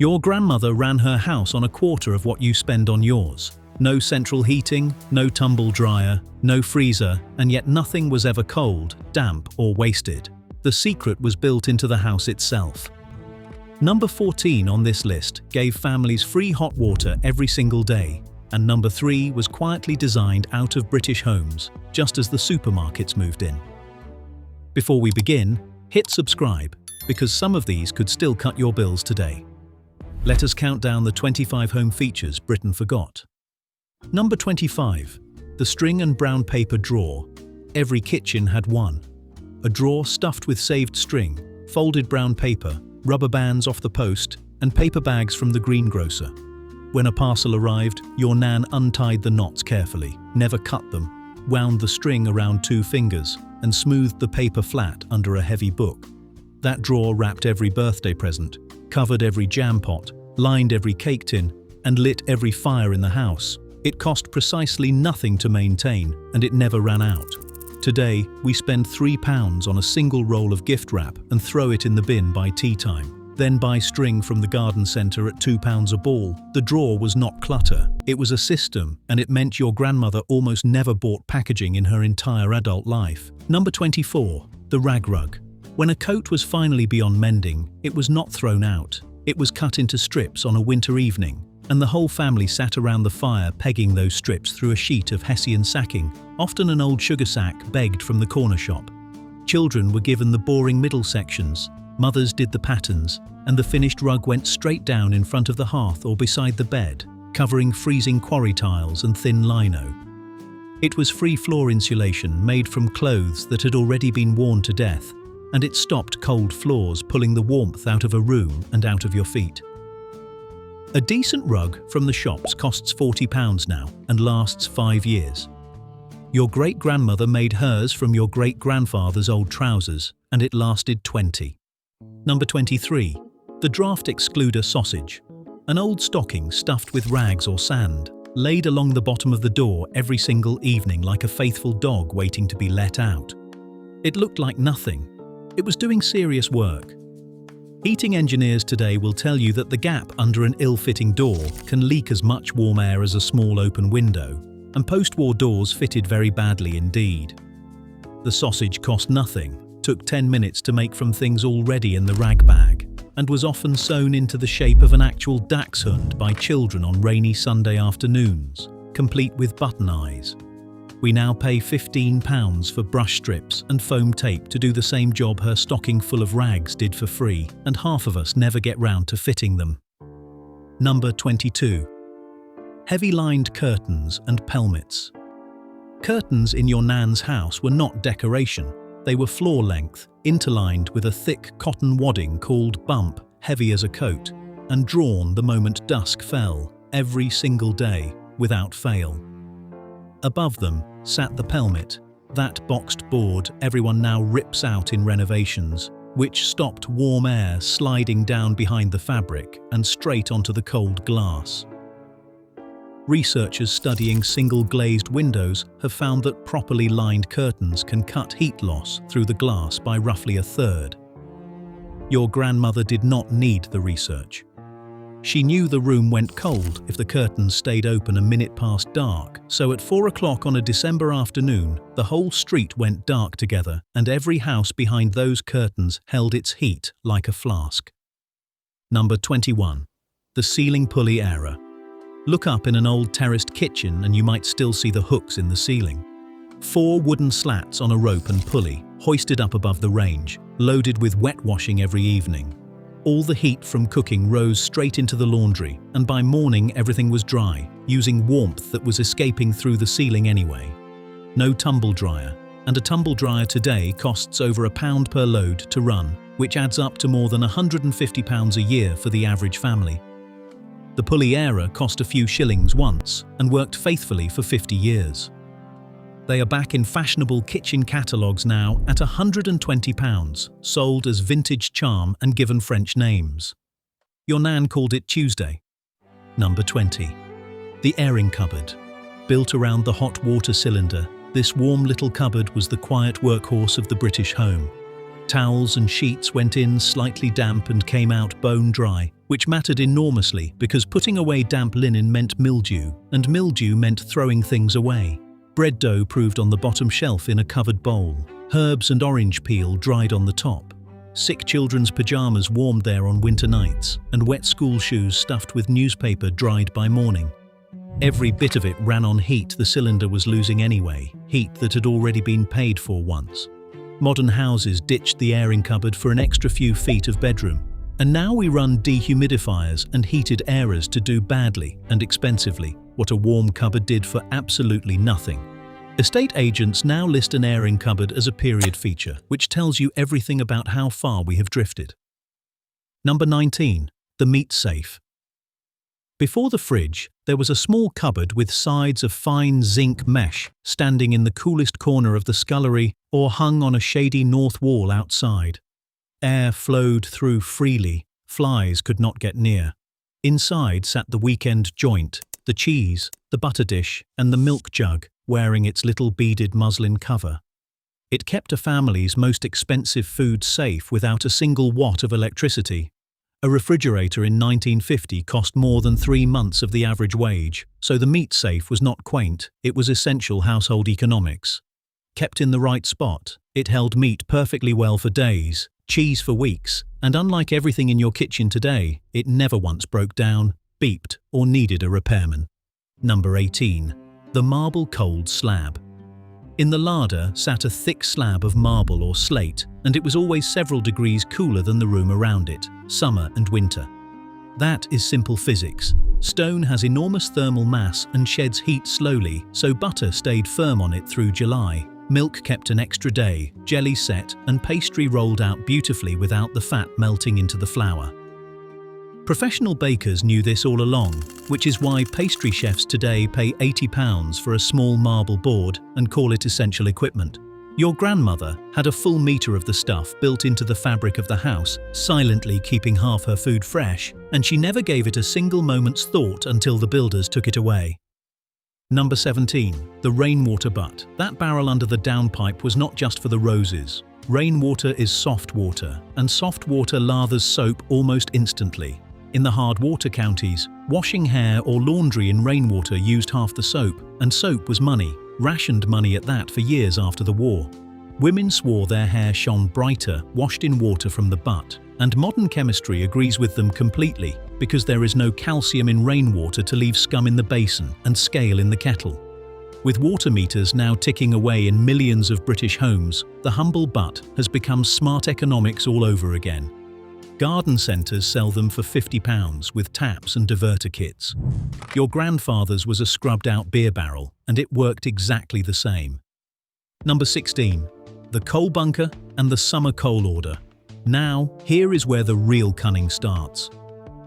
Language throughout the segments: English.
Your grandmother ran her house on a quarter of what you spend on yours. No central heating, no tumble dryer, no freezer, and yet nothing was ever cold, damp, or wasted. The secret was built into the house itself. Number 14 on this list gave families free hot water every single day, and number 3 was quietly designed out of British homes, just as the supermarkets moved in. Before we begin, hit subscribe, because some of these could still cut your bills today. Let us count down the 25 home features Britain forgot. Number 25. The string and brown paper drawer. Every kitchen had one. A drawer stuffed with saved string, folded brown paper, rubber bands off the post, and paper bags from the greengrocer. When a parcel arrived, your nan untied the knots carefully, never cut them, wound the string around 2 fingers, and smoothed the paper flat under a heavy book. That drawer wrapped every birthday present, covered every jam pot, lined every cake tin, and lit every fire in the house. It cost precisely nothing to maintain, and it never ran out. Today, we spend £3 on a single roll of gift wrap and throw it in the bin by tea time. Then buy string from the garden centre at £2 a ball. The drawer was not clutter, it was a system, and it meant your grandmother almost never bought packaging in her entire adult life. Number 24. The rag rug. When a coat was finally beyond mending, it was not thrown out. It was cut into strips on a winter evening, and the whole family sat around the fire pegging those strips through a sheet of Hessian sacking, often an old sugar sack begged from the corner shop. Children were given the boring middle sections, mothers did the patterns, and the finished rug went straight down in front of the hearth or beside the bed, covering freezing quarry tiles and thin lino. It was free floor insulation made from clothes that had already been worn to death, and it stopped cold floors, pulling the warmth out of a room and out of your feet. A decent rug from the shops costs £40 now and lasts 5 years. Your great-grandmother made hers from your great-grandfather's old trousers, and it lasted 20. Number 23. The draft excluder sausage. An old stocking stuffed with rags or sand, laid along the bottom of the door every single evening like a faithful dog waiting to be let out. It looked like nothing. It was doing serious work. Heating engineers today will tell you that the gap under an ill-fitting door can leak as much warm air as a small open window, and post-war doors fitted very badly indeed. The sausage cost nothing, took 10 minutes to make from things already in the rag bag, and was often sewn into the shape of an actual dachshund by children on rainy Sunday afternoons, complete with button eyes. We now pay £15 for brush strips and foam tape to do the same job her stocking full of rags did for free, and half of us never get round to fitting them. Number 22. Heavy-lined curtains and pelmets. Curtains in your nan's house were not decoration. They were floor-length, interlined with a thick cotton wadding called bump, heavy as a coat, and drawn the moment dusk fell, every single day, without fail. Above them sat the pelmet, that boxed board everyone now rips out in renovations, which stopped warm air sliding down behind the fabric and straight onto the cold glass. Researchers studying single-glazed windows have found that properly lined curtains can cut heat loss through the glass by roughly a third. Your grandmother did not need the research. She knew the room went cold if the curtains stayed open a minute past dark, so at 4 o'clock on a December afternoon, the whole street went dark together, and every house behind those curtains held its heat like a flask. Number 21. The ceiling pulley era. Look up in an old terraced kitchen and you might still see the hooks in the ceiling. 4 wooden slats on a rope and pulley, hoisted up above the range, loaded with wet washing every evening. All the heat from cooking rose straight into the laundry, and by morning everything was dry, using warmth that was escaping through the ceiling anyway. No tumble dryer, and a tumble dryer today costs over £1 per load to run, which adds up to more than £150 a year for the average family. The pulley era cost a few shillings once, and worked faithfully for 50 years. They are back in fashionable kitchen catalogues now at £120, sold as vintage charm and given French names. Your nan called it Tuesday. Number 20. The airing cupboard. Built around the hot water cylinder, this warm little cupboard was the quiet workhorse of the British home. Towels and sheets went in slightly damp and came out bone dry, which mattered enormously because putting away damp linen meant mildew, and mildew meant throwing things away. Bread dough proved on the bottom shelf in a covered bowl. Herbs and orange peel dried on the top. Sick children's pajamas warmed there on winter nights, and wet school shoes stuffed with newspaper dried by morning. Every bit of it ran on heat the cylinder was losing anyway, heat that had already been paid for once. Modern houses ditched the airing cupboard for an extra few feet of bedroom, and now we run dehumidifiers and heated airers to do badly and expensively what a warm cupboard did for absolutely nothing. Estate agents now list an airing cupboard as a period feature, which tells you everything about how far we have drifted. Number 19. The meat safe. Before the fridge, there was a small cupboard with sides of fine zinc mesh standing in the coolest corner of the scullery or hung on a shady north wall outside. Air flowed through freely, flies could not get near. Inside sat the weekend joint, the cheese, the butter dish, and the milk jug, wearing its little beaded muslin cover. It kept a family's most expensive food safe without a single watt of electricity. A refrigerator in 1950 cost more than 3 months of the average wage, so the meat safe was not quaint, it was essential household economics. Kept in the right spot, it held meat perfectly well for days, cheese for weeks, and unlike everything in your kitchen today, it never once broke down, beeped, or needed a repairman. Number 18. The marble cold slab. In the larder sat a thick slab of marble or slate, and it was always several degrees cooler than the room around it, summer and winter. That is simple physics. Stone has enormous thermal mass and sheds heat slowly, so butter stayed firm on it through July. Milk kept an extra day, jelly set, and pastry rolled out beautifully without the fat melting into the flour. Professional bakers knew this all along, which is why pastry chefs today pay £80 for a small marble board and call it essential equipment. Your grandmother had a full meter of the stuff built into the fabric of the house, silently keeping half her food fresh, and she never gave it a single moment's thought until the builders took it away. Number 17. The rainwater butt. That barrel under the downpipe was not just for the roses. Rainwater is soft water, and soft water lathers soap almost instantly. In the hard water counties, washing hair or laundry in rainwater used half the soap, and soap was money, rationed money at that for years after the war. Women swore their hair shone brighter washed in water from the butt, and modern chemistry agrees with them completely because there is no calcium in rainwater to leave scum in the basin and scale in the kettle. With water meters now ticking away in millions of British homes, the humble butt has become smart economics all over again. Garden centres sell them for £50 with taps and diverter kits. Your grandfather's was a scrubbed-out beer barrel, and it worked exactly the same. Number 16. The coal bunker and the summer coal order. Now, here is where the real cunning starts.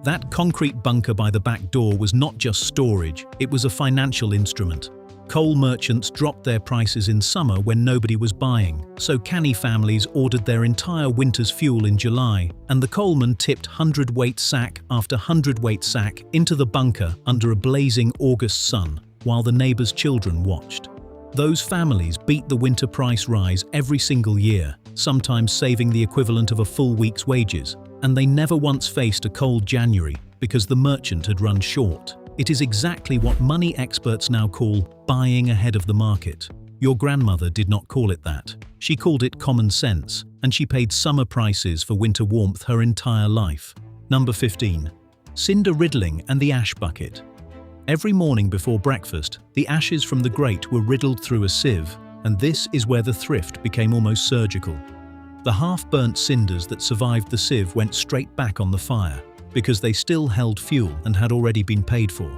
That concrete bunker by the back door was not just storage, it was a financial instrument. Coal merchants dropped their prices in summer when nobody was buying, so canny families ordered their entire winter's fuel in July, and the coalman tipped hundredweight sack after hundredweight sack into the bunker under a blazing August sun, while the neighbours' children watched. Those families beat the winter price rise every single year, sometimes saving the equivalent of a full week's wages, and they never once faced a cold January because the merchant had run short. It is exactly what money experts now call buying ahead of the market. Your grandmother did not call it that. She called it common sense, and she paid summer prices for winter warmth her entire life. Number 15. Cinder riddling and the ash bucket. Every morning before breakfast, the ashes from the grate were riddled through a sieve, and this is where the thrift became almost surgical. The half-burnt cinders that survived the sieve went straight back on the fire, because they still held fuel and had already been paid for.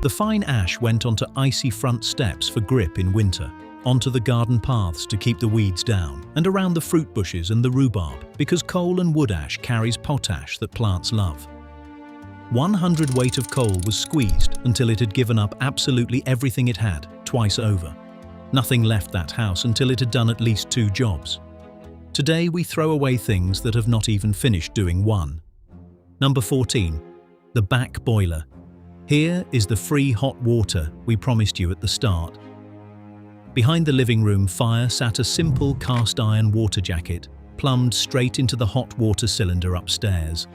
The fine ash went onto icy front steps for grip in winter, onto the garden paths to keep the weeds down, and around the fruit bushes and the rhubarb, because coal and wood ash carries potash that plants love. 100 weight of coal was squeezed until it had given up absolutely everything it had, twice over. Nothing left that house until it had done at least 2 jobs. Today we throw away things that have not even finished doing one. Number 14. The back boiler. Here is the free hot water we promised you at the start. Behind the living room fire sat a simple cast iron water jacket, plumbed straight into the hot water cylinder upstairs.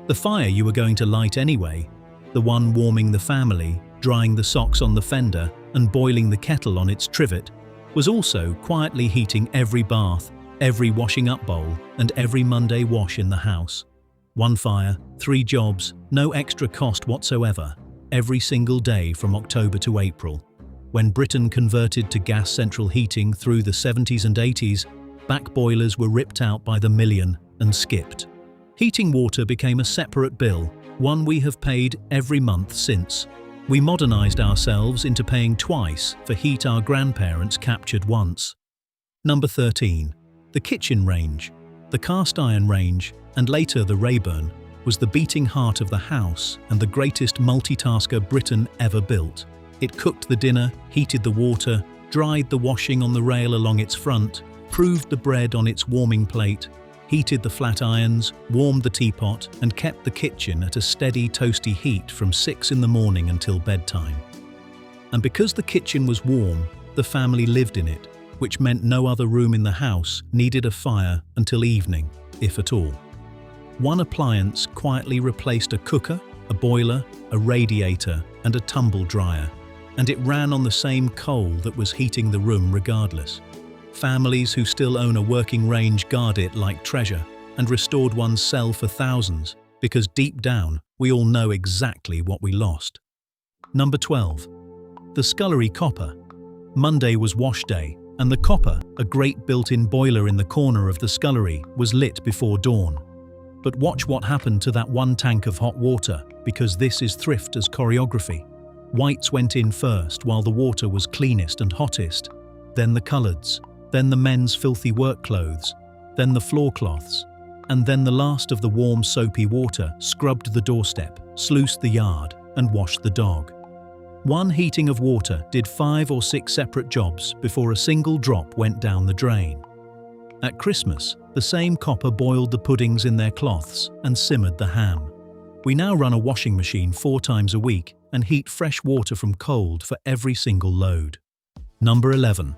The fire you were going to light anyway, the one warming the family, drying the socks on the fender, and boiling the kettle on its trivet, was also quietly heating every bath, every washing up bowl, and every Monday wash in the house. One fire, 3 jobs, no extra cost whatsoever, every single day from October to April. When Britain converted to gas central heating through the 70s and 80s, back boilers were ripped out by the million and skipped. Heating water became a separate bill, one we have paid every month since. We modernized ourselves into paying twice for heat our grandparents captured once. Number 13. The kitchen range. The cast iron range, and later the Rayburn, was the beating heart of the house and the greatest multitasker Britain ever built. It cooked the dinner, heated the water, dried the washing on the rail along its front, proved the bread on its warming plate, heated the flat irons, warmed the teapot, and kept the kitchen at a steady, toasty heat from 6 in the morning until bedtime. And because the kitchen was warm, the family lived in it, which meant no other room in the house needed a fire until evening, if at all. One appliance quietly replaced a cooker, a boiler, a radiator, and a tumble dryer, and it ran on the same coal that was heating the room regardless. Families who still own a working range guard it like treasure and restored one's cell for thousands, because deep down, we all know exactly what we lost. Number 12. The scullery copper. Monday was wash day, and the copper, a great built-in boiler in the corner of the scullery, was lit before dawn. But watch what happened to that one tank of hot water, because this is thrift as choreography. Whites went in first while the water was cleanest and hottest, then the coloureds, then the men's filthy work clothes, then the floor cloths, and then the last of the warm soapy water scrubbed the doorstep, sluiced the yard, and washed the dog. One heating of water did 5 or 6 separate jobs before a single drop went down the drain. At Christmas, the same copper boiled the puddings in their cloths and simmered the ham. We now run a washing machine 4 times a week and heat fresh water from cold for every single load. Number 11.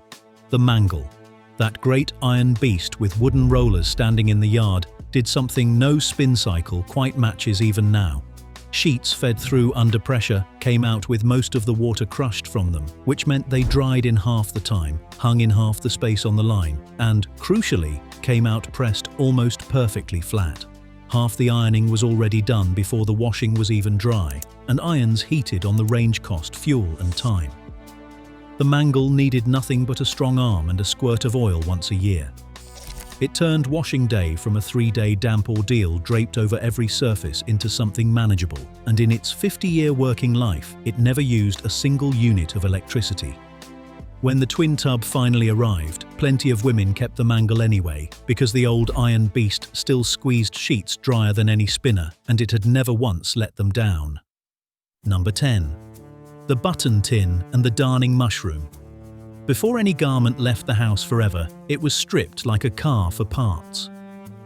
The mangle. That great iron beast with wooden rollers standing in the yard did something no spin cycle quite matches even now. Sheets fed through under pressure came out with most of the water crushed from them, which meant they dried in half the time, hung in half the space on the line, and, crucially, came out pressed almost perfectly flat. Half the ironing was already done before the washing was even dry, and irons heated on the range cost fuel and time. The mangle needed nothing but a strong arm and a squirt of oil once a year. It turned washing day from a 3-day damp ordeal draped over every surface into something manageable, and in its 50-year working life, it never used a single unit of electricity. When the twin tub finally arrived, plenty of women kept the mangle anyway, because the old iron beast still squeezed sheets drier than any spinner, and it had never once let them down. Number 10. The button tin and the darning mushroom. Before any garment left the house forever, it was stripped like a car for parts.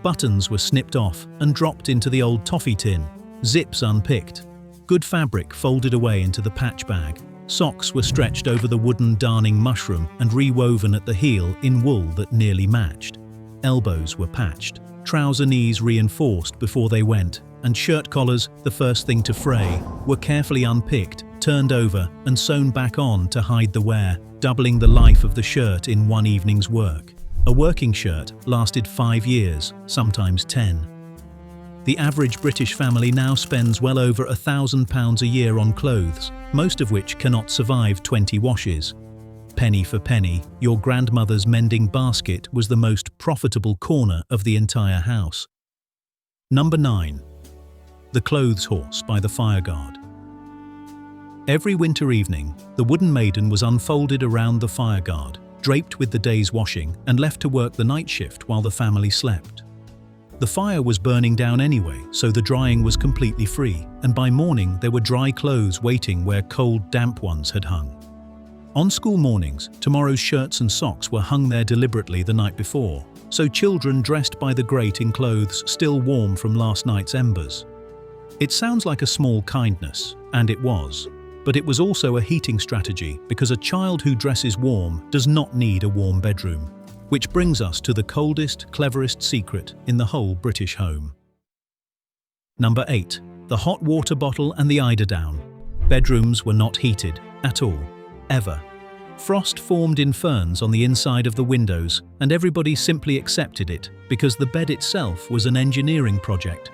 Buttons were snipped off and dropped into the old toffee tin, zips unpicked. Good fabric folded away into the patch bag. Socks were stretched over the wooden darning mushroom and rewoven at the heel in wool that nearly matched. Elbows were patched, trouser knees reinforced before they went, and shirt collars, the first thing to fray, were carefully unpicked, turned over, and sewn back on to hide the wear, doubling the life of the shirt in one evening's work. A working shirt lasted 5 years, sometimes 10. The average British family now spends well over £1,000 a year on clothes, most of which cannot survive 20 washes. Penny for penny, your grandmother's mending basket was the most profitable corner of the entire house. Number 9. The clothes horse by the fireguard. Every winter evening, the wooden maiden was unfolded around the fireguard, draped with the day's washing, and left to work the night shift while the family slept. The fire was burning down anyway, so the drying was completely free, and by morning there were dry clothes waiting where cold, damp ones had hung. On school mornings, tomorrow's shirts and socks were hung there deliberately the night before, so children dressed by the grate in clothes still warm from last night's embers. It sounds like a small kindness, and it was. But it was also a heating strategy because a child who dresses warm does not need a warm bedroom. Which brings us to the coldest, cleverest secret in the whole British home. Number 8. The hot water bottle and the eiderdown. Bedrooms were not heated at all, ever. Frost formed in ferns on the inside of the windows, and everybody simply accepted it because the bed itself was an engineering project.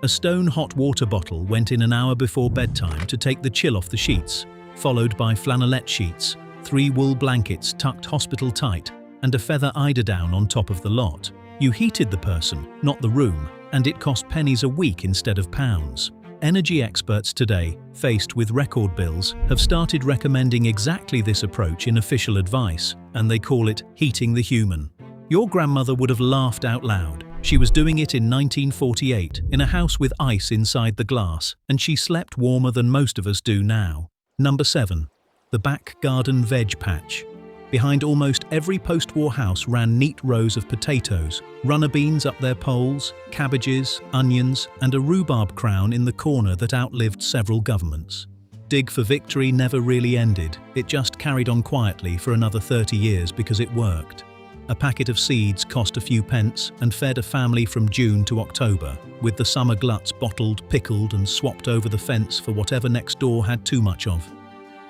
A stone hot water bottle went in an hour before bedtime to take the chill off the sheets, followed by flannelette sheets, 3 wool blankets tucked hospital tight, and a feather eiderdown on top of the lot. You heated the person, not the room, and it cost pennies a week instead of pounds. Energy experts today, faced with record bills, have started recommending exactly this approach in official advice, and they call it heating the human. Your grandmother would have laughed out loud. She was doing it in 1948 in a house with ice inside the glass, and she slept warmer than most of us do now. Number 7. The back garden veg patch. Behind almost every post-war house ran neat rows of potatoes, runner beans up their poles, cabbages, onions, and a rhubarb crown in the corner that outlived several governments. Dig for Victory never really ended, it just carried on quietly for another 30 years because it worked. A packet of seeds cost a few pence and fed a family from June to October, with the summer gluts bottled, pickled, and swapped over the fence for whatever next door had too much of.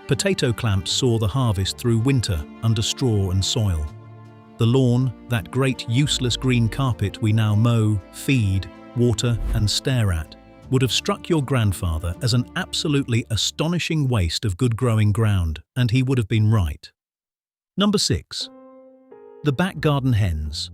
Potato clamps saw the harvest through winter under straw and soil. The lawn, that great useless green carpet we now mow, feed, water, and stare at, would have struck your grandfather as an absolutely astonishing waste of good growing ground, and he would have been right. Number 6. The back garden hens.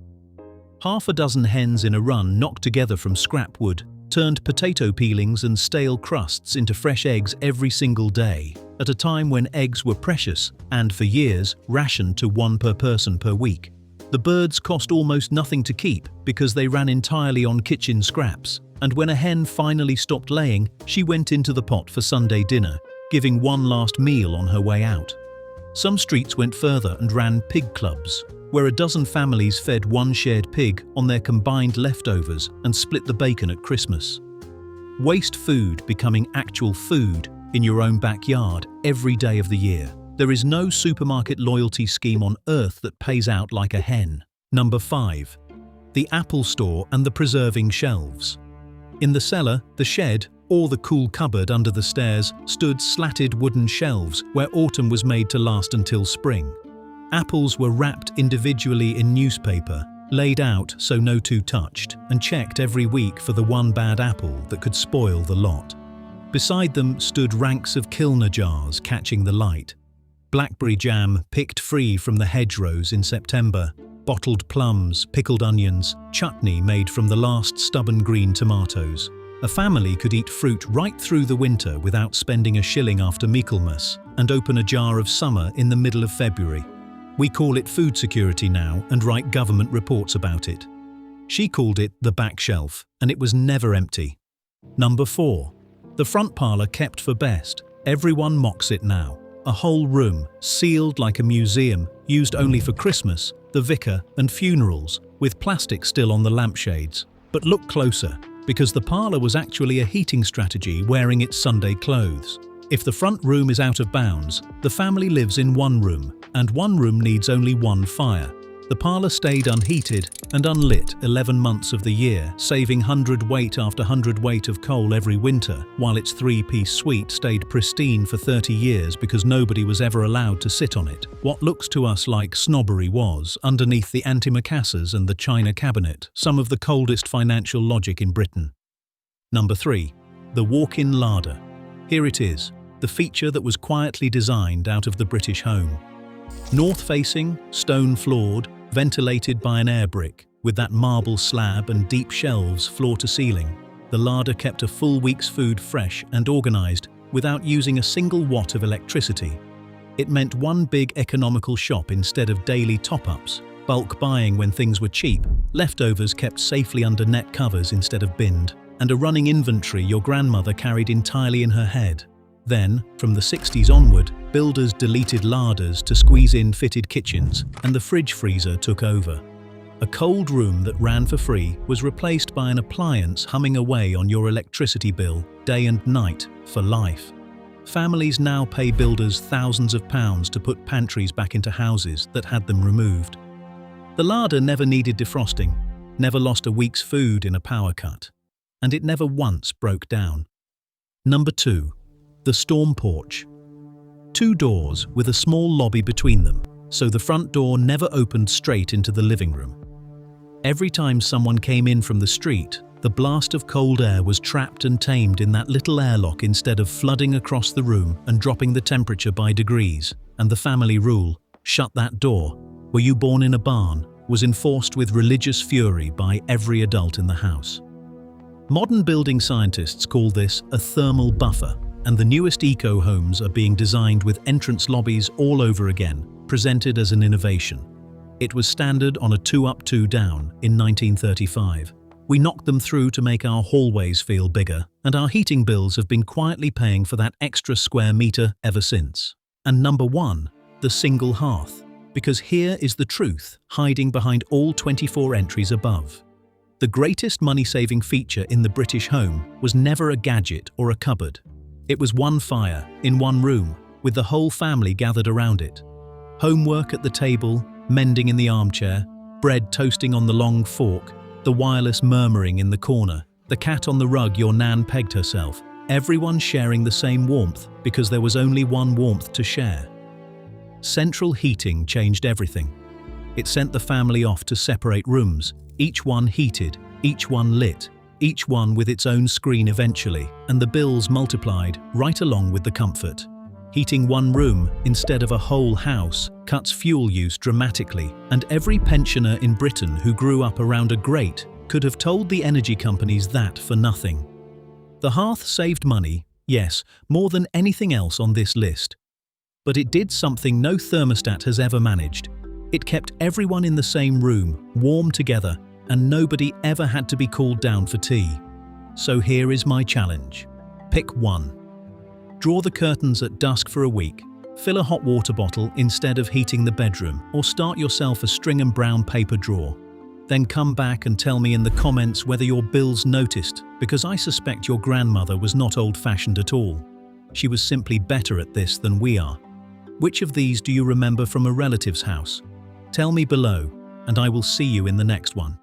Half a dozen hens in a run knocked together from scrap wood turned potato peelings and stale crusts into fresh eggs every single day, at a time when eggs were precious and, for years, rationed to 1 per person per week. The birds cost almost nothing to keep because they ran entirely on kitchen scraps, and when a hen finally stopped laying, she went into the pot for Sunday dinner, giving one last meal on her way out. Some streets went further and ran pig clubs, where a dozen families fed one shared pig on their combined leftovers and split the bacon at Christmas. Waste food becoming actual food in your own backyard every day of the year. There is no supermarket loyalty scheme on earth that pays out like a hen. Number 5. The apple store and the preserving shelves. In the cellar, the shed, or the cool cupboard under the stairs, stood slatted wooden shelves where autumn was made to last until spring. Apples were wrapped individually in newspaper, laid out so no two touched, and checked every week for the one bad apple that could spoil the lot. Beside them stood ranks of Kilner jars catching the light. Blackberry jam picked free from the hedgerows in September, bottled plums, pickled onions, chutney made from the last stubborn green tomatoes. A family could eat fruit right through the winter without spending a shilling after Michaelmas, and open a jar of summer in the middle of February. We call it food security now and write government reports about it. She called it the back shelf, and it was never empty. Number 4. The front parlor kept for best. Everyone mocks it now. A whole room, sealed like a museum, used only for Christmas, the vicar, and funerals, with plastic still on the lampshades. But look closer, because the parlor was actually a heating strategy wearing its Sunday clothes. If the front room is out of bounds, the family lives in one room, and one room needs only one fire. The parlor stayed unheated and unlit 11 months of the year, saving hundredweight after hundredweight of coal every winter, while its 3-piece suite stayed pristine for 30 years because nobody was ever allowed to sit on it. What looks to us like snobbery was, underneath the antimacassars and the china cabinet, some of the coldest financial logic in Britain. Number 3. The walk-in larder. Here it is, the feature that was quietly designed out of the British home. North-facing, stone-floored, ventilated by an air brick, with that marble slab and deep shelves floor to ceiling, the larder kept a full week's food fresh and organised without using a single watt of electricity. It meant one big economical shop instead of daily top-ups, bulk buying when things were cheap, leftovers kept safely under net covers instead of binned, and a running inventory your grandmother carried entirely in her head. Then, from the 60s onward, builders deleted larders to squeeze in fitted kitchens, and the fridge freezer took over. A cold room that ran for free was replaced by an appliance humming away on your electricity bill, day and night, for life. Families now pay builders thousands of pounds to put pantries back into houses that had them removed. The larder never needed defrosting, never lost a week's food in a power cut, and it never once broke down. Number 2. The storm porch. 2 doors with a small lobby between them, so the front door never opened straight into the living room. Every time someone came in from the street, the blast of cold air was trapped and tamed in that little airlock instead of flooding across the room and dropping the temperature by degrees. And the family rule, "Shut that door. Were you born in a barn?" was enforced with religious fury by every adult in the house. Modern building scientists call this a thermal buffer, and the newest eco-homes are being designed with entrance lobbies all over again, presented as an innovation. It was standard on a 2-up, 2-down in 1935. We knocked them through to make our hallways feel bigger, and our heating bills have been quietly paying for that extra square meter ever since. And number 1, the single hearth, because here is the truth hiding behind all 24 entries above. The greatest money-saving feature in the British home was never a gadget or a cupboard. It was one fire in one room, with the whole family gathered around it. Homework at the table, mending in the armchair, bread toasting on the long fork, the wireless murmuring in the corner, the cat on the rug your nan pegged herself, everyone sharing the same warmth because there was only one warmth to share. Central heating changed everything. It sent the family off to separate rooms, each one heated, each one lit, each one with its own screen eventually, and the bills multiplied right along with the comfort. Heating one room instead of a whole house cuts fuel use dramatically, and every pensioner in Britain who grew up around a grate could have told the energy companies that for nothing. The hearth saved money, yes, more than anything else on this list. But it did something no thermostat has ever managed. It kept everyone in the same room, warm together, and nobody ever had to be called down for tea. So here is my challenge. Pick 1. Draw the curtains at dusk for a week, fill a hot water bottle instead of heating the bedroom, or start yourself a string and brown paper drawer. Then come back and tell me in the comments whether your bills noticed, because I suspect your grandmother was not old-fashioned at all. She was simply better at this than we are. Which of these do you remember from a relative's house? Tell me below, and I will see you in the next one.